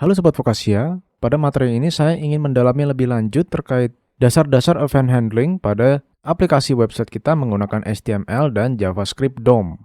Halo Sobat Vokasia, pada materi ini saya ingin mendalami lebih lanjut terkait dasar-dasar event handling pada aplikasi website kita menggunakan HTML dan JavaScript DOM.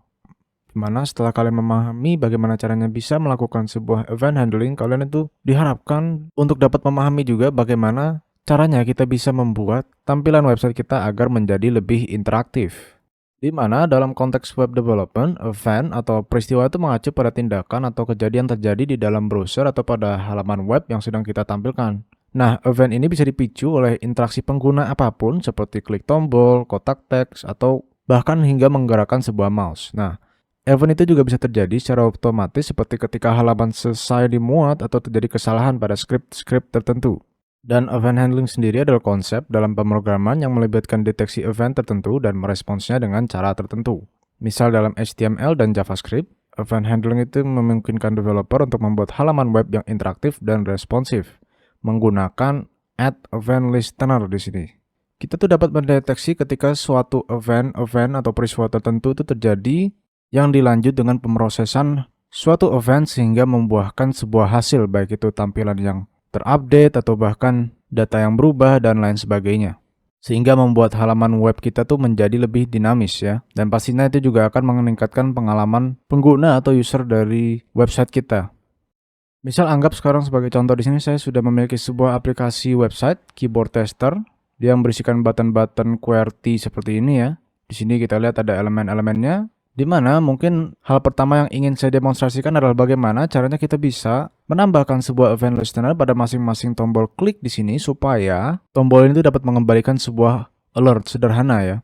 Dimana setelah kalian memahami bagaimana caranya bisa melakukan sebuah event handling, kalian itu diharapkan untuk dapat memahami juga bagaimana caranya kita bisa membuat tampilan website kita agar menjadi lebih interaktif. Di mana dalam konteks web development, event atau peristiwa itu mengacu pada tindakan atau kejadian terjadi di dalam browser atau pada halaman web yang sedang kita tampilkan. Nah, event ini bisa dipicu oleh interaksi pengguna apapun seperti klik tombol, kotak teks, atau bahkan hingga menggerakkan sebuah mouse. Nah, event itu juga bisa terjadi secara otomatis seperti ketika halaman selesai dimuat atau terjadi kesalahan pada script tertentu. Dan event handling sendiri adalah konsep dalam pemrograman yang melibatkan deteksi event tertentu dan meresponsnya dengan cara tertentu. Misal dalam HTML dan JavaScript, event handling itu memungkinkan developer untuk membuat halaman web yang interaktif dan responsif menggunakan add event listener di sini. Kita tuh dapat mendeteksi ketika suatu event atau peristiwa tertentu itu terjadi yang dilanjut dengan pemrosesan suatu event sehingga membuahkan sebuah hasil, baik itu tampilan yang terupdate atau bahkan data yang berubah dan lain sebagainya. Sehingga membuat halaman web kita tuh menjadi lebih dinamis ya. Dan pastinya itu juga akan meningkatkan pengalaman pengguna atau user dari website kita. Misal anggap sekarang sebagai contoh di sini saya sudah memiliki sebuah aplikasi website keyboard tester yang berisikan button-button QWERTY seperti ini ya. Di sini kita lihat ada elemen-elemennya, di mana mungkin hal pertama yang ingin saya demonstrasikan adalah bagaimana caranya kita bisa menambahkan sebuah event listener pada masing-masing tombol klik di sini supaya tombol ini dapat mengembalikan sebuah alert sederhana ya.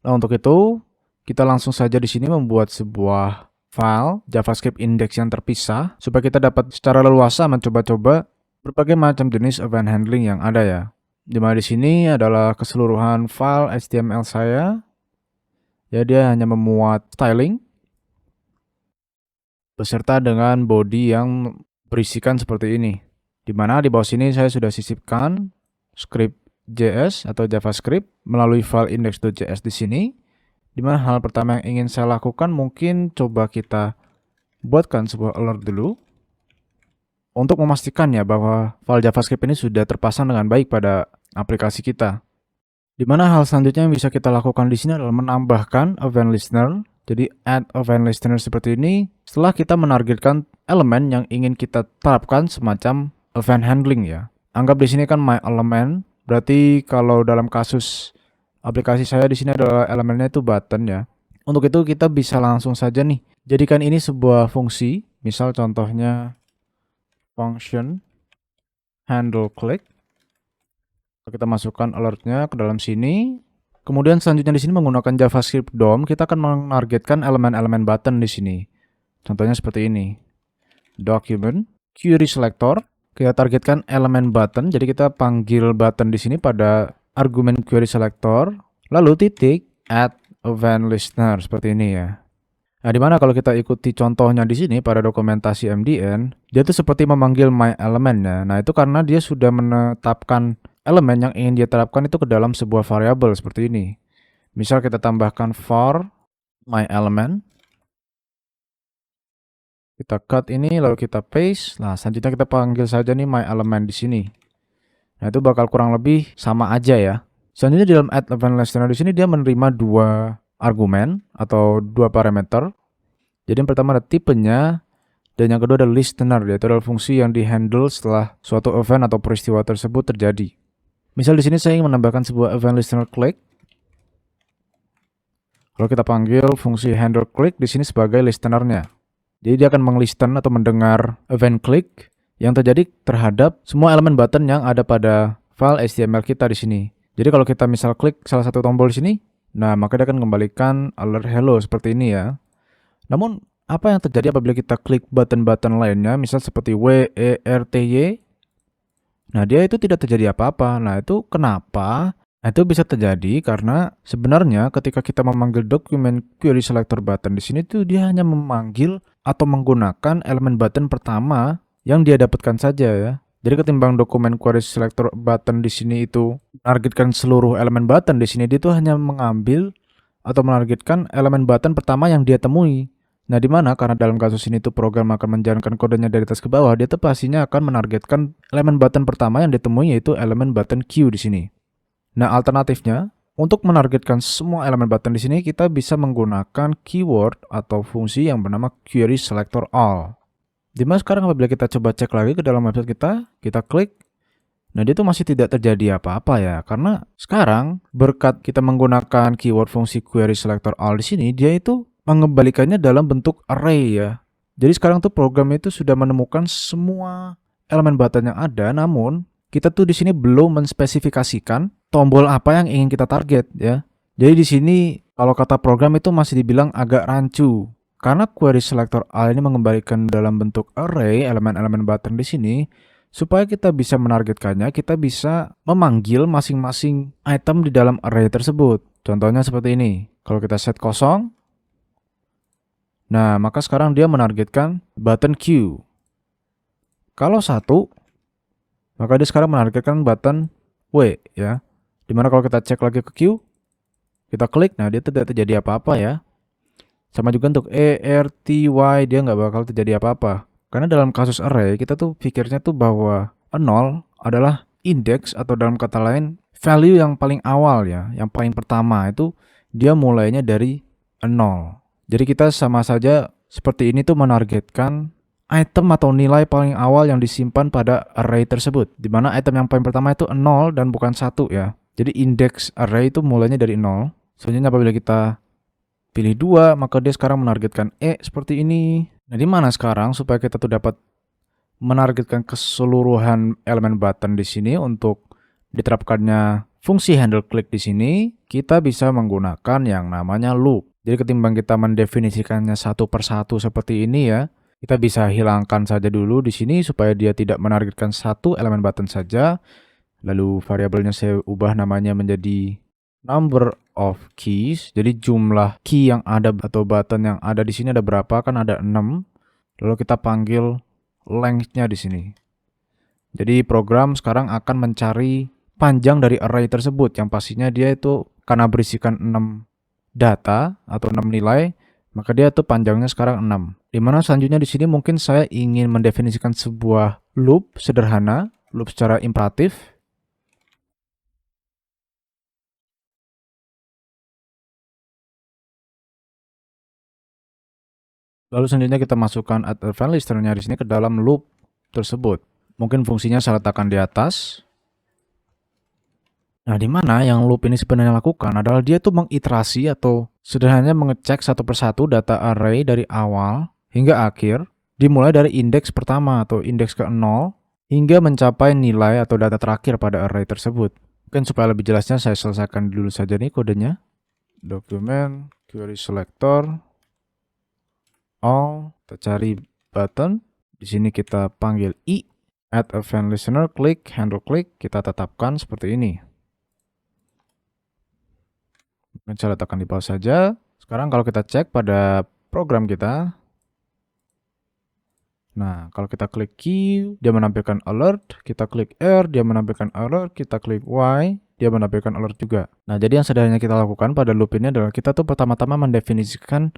Nah, untuk itu kita langsung saja di sini membuat sebuah file JavaScript index yang terpisah supaya kita dapat secara leluasa mencoba-coba berbagai macam jenis event handling yang ada ya. Dimana di sini adalah keseluruhan file HTML saya. Ya, dia hanya memuat styling beserta dengan body yang berisikan seperti ini. Dimana di bawah sini saya sudah sisipkan script JS atau JavaScript melalui file index.js di sini. Dimana hal pertama yang ingin saya lakukan mungkin coba kita buatkan sebuah alert dulu untuk memastikan ya bahwa file JavaScript ini sudah terpasang dengan baik pada aplikasi kita. Di mana hal selanjutnya yang bisa kita lakukan di sini adalah menambahkan event listener. Jadi add event listener seperti ini setelah kita menargetkan elemen yang ingin kita terapkan semacam event handling ya. Anggap di sini kan my element, berarti kalau dalam kasus aplikasi saya di sini adalah elemennya itu button ya. Untuk itu kita bisa langsung saja nih jadikan ini sebuah fungsi. Misal contohnya function handle click. Kita masukkan alertnya ke dalam sini. Kemudian selanjutnya di sini menggunakan JavaScript DOM, kita akan menargetkan elemen-elemen button di sini. Contohnya seperti ini. Document, query selector, kita targetkan elemen button. Jadi kita panggil button di sini pada argumen query selector, lalu titik add event listener seperti ini ya. Nah, dimana kalau kita ikuti contohnya di sini pada dokumentasi MDN, dia itu seperti memanggil my element ya. Nah, itu karena dia sudah menetapkan elemen yang ingin dia terapkan itu ke dalam sebuah variabel seperti ini. Misal kita tambahkan for my element. Kita cut ini lalu kita paste. Nah, selanjutnya kita panggil saja nih my element di sini. Nah, itu bakal kurang lebih sama aja ya. Selanjutnya di dalam add event listener di sini dia menerima dua argumen atau dua parameter. Jadi yang pertama ada tipenya dan yang kedua adalah listener, yaitu adalah fungsi yang dihandle setelah suatu event atau peristiwa tersebut terjadi. Misal di sini saya ingin menambahkan sebuah event listener click. Kalau kita panggil fungsi handle click di sini sebagai listenernya. Jadi dia akan menglisten atau mendengar event click yang terjadi terhadap semua elemen button yang ada pada file HTML kita di sini. Jadi kalau kita misal klik salah satu tombol di sini, nah maka dia akan kembalikan alert hello seperti ini ya. Namun apa yang terjadi apabila kita klik button-button lainnya, misal seperti W, E, R, T, Y? Nah, dia itu tidak terjadi apa-apa. Nah, itu kenapa? Nah, itu bisa terjadi karena sebenarnya ketika kita memanggil dokumen query selector button di sini tuh dia hanya memanggil atau menggunakan elemen button pertama yang dia dapatkan saja ya. Jadi ketimbang dokumen query selector button di sini itu menargetkan seluruh elemen button di sini, dia tuh hanya mengambil atau menargetkan elemen button pertama yang dia temui. Nah, di mana karena dalam kasus ini tuh program akan menjalankan kodenya dari atas ke bawah, dia tuh pastinya akan menargetkan elemen button pertama yang ditemui yaitu elemen button Q di sini. Nah, alternatifnya untuk menargetkan semua elemen button di sini kita bisa menggunakan keyword atau fungsi yang bernama query selector all. Dimana sekarang apabila kita coba cek lagi ke dalam website kita klik. Nah, dia tuh masih tidak terjadi apa-apa ya, karena sekarang berkat kita menggunakan keyword fungsi query selector all di sini, dia itu mengembalikannya dalam bentuk array ya. Jadi sekarang tuh program itu sudah menemukan semua elemen button yang ada, namun kita tuh di sini belum menspesifikasikan tombol apa yang ingin kita target ya. Jadi di sini kalau kata program itu masih dibilang agak rancu. Karena query selector all ini mengembalikan dalam bentuk array elemen-elemen button di sini, supaya kita bisa menargetkannya, kita bisa memanggil masing-masing item di dalam array tersebut. Contohnya seperti ini. Kalau kita set kosong, nah maka sekarang dia menargetkan button Q. Kalau 1, maka dia sekarang menargetkan button W ya. Dimana kalau kita cek lagi ke Q, kita klik, nah dia tidak terjadi apa-apa ya. Sama juga untuk E, R, T, Y, dia nggak bakal terjadi apa-apa. Karena dalam kasus array, kita tuh pikirnya tuh bahwa 0 adalah indeks atau dalam kata lain, value yang paling awal ya, yang paling pertama itu dia mulainya dari 0. Jadi kita sama saja seperti ini tuh menargetkan item atau nilai paling awal yang disimpan pada array tersebut. Dimana item yang paling pertama itu 0 dan bukan 1 ya. Jadi indeks array itu mulainya dari 0. Selanjutnya apabila kita pilih 2, maka dia sekarang menargetkan E seperti ini. Nah, di mana sekarang supaya kita tuh dapat menargetkan keseluruhan elemen button di sini untuk diterapkannya fungsi handle click di sini, kita bisa menggunakan yang namanya loop. Jadi ketimbang kita mendefinisikannya satu persatu seperti ini ya, kita bisa hilangkan saja dulu di sini supaya dia tidak menargetkan satu elemen button saja. Lalu variabelnya saya ubah namanya menjadi number of keys. Jadi jumlah key yang ada atau button yang ada di sini ada berapa? Kan ada 6. Lalu kita panggil length-nya di sini. Jadi program sekarang akan mencari panjang dari array tersebut yang pastinya dia itu karena berisikan 6 data atau 6 nilai, maka dia tuh panjangnya sekarang 6. Dimana selanjutnya di sini mungkin saya ingin mendefinisikan sebuah loop sederhana, loop secara imperatif. Lalu selanjutnya kita masukkan add event listener-nya di sini ke dalam loop tersebut. Mungkin fungsinya saya letakkan di atas. Nah, di mana yang loop ini sebenarnya lakukan adalah dia tuh mengiterasi atau sederhananya mengecek satu persatu data array dari awal hingga akhir, dimulai dari indeks pertama atau indeks ke-0 hingga mencapai nilai atau data terakhir pada array tersebut. Mungkin supaya lebih jelasnya saya selesaikan dulu saja nih kodenya. Dokumen query selector all, kita cari button. Di sini kita panggil I, add event listener, klik, handle klik, kita tetapkan seperti ini. Mungkin saya letakkan di bawah saja. Sekarang kalau kita cek pada program kita, nah kalau kita klik Q, dia menampilkan alert, kita klik R, dia menampilkan alert, kita klik Y, dia menampilkan alert juga. Nah, jadi yang sederhananya kita lakukan pada loop ini adalah kita tuh pertama-tama mendefinisikan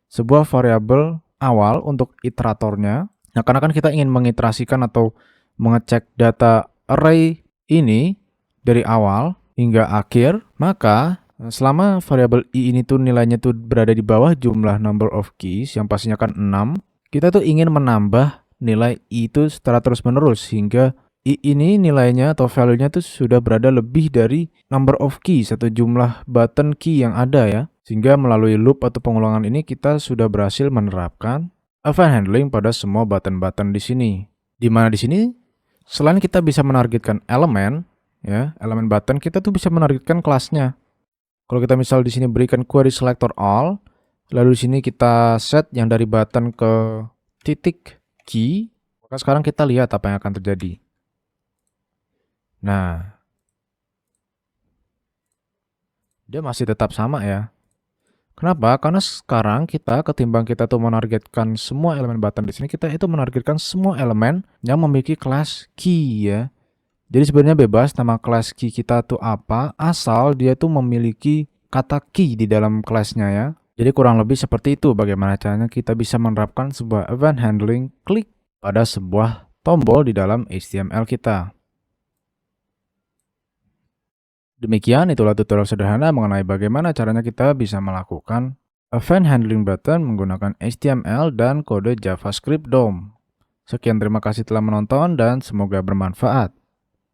sebuah variabel awal untuk iteratornya. Nah, karena kan kita ingin mengiterasikan atau mengecek data array ini dari awal hingga akhir, maka selama variabel I ini tuh nilainya tuh berada di bawah jumlah number of keys yang pastinya kan 6, kita tuh ingin menambah nilai I itu secara terus-menerus hingga I ini nilainya atau value-nya tuh sudah berada lebih dari number of keys atau jumlah button key yang ada ya. Sehingga melalui loop atau pengulangan ini kita sudah berhasil menerapkan event handling pada semua button-button di sini. Di mana di sini selain kita bisa menargetkan elemen ya, elemen button, kita tuh bisa menargetkan kelasnya. Kalau kita misal di sini berikan query selector all, lalu di sini kita set yang dari button ke titik key, maka sekarang kita lihat apa yang akan terjadi. Nah, dia masih tetap sama ya. Kenapa? Karena sekarang kita ketimbang kita tuh menargetkan semua elemen button di sini, kita itu menargetkan semua elemen yang memiliki kelas key ya. Jadi sebenarnya bebas nama kelas key kita tuh apa, asal dia tuh memiliki kata key di dalam kelasnya ya. Jadi kurang lebih seperti itu bagaimana caranya kita bisa menerapkan sebuah event handling klik pada sebuah tombol di dalam HTML kita. Demikian itulah tutorial sederhana mengenai bagaimana caranya kita bisa melakukan event handling button menggunakan HTML dan kode JavaScript DOM. Sekian terima kasih telah menonton dan semoga bermanfaat.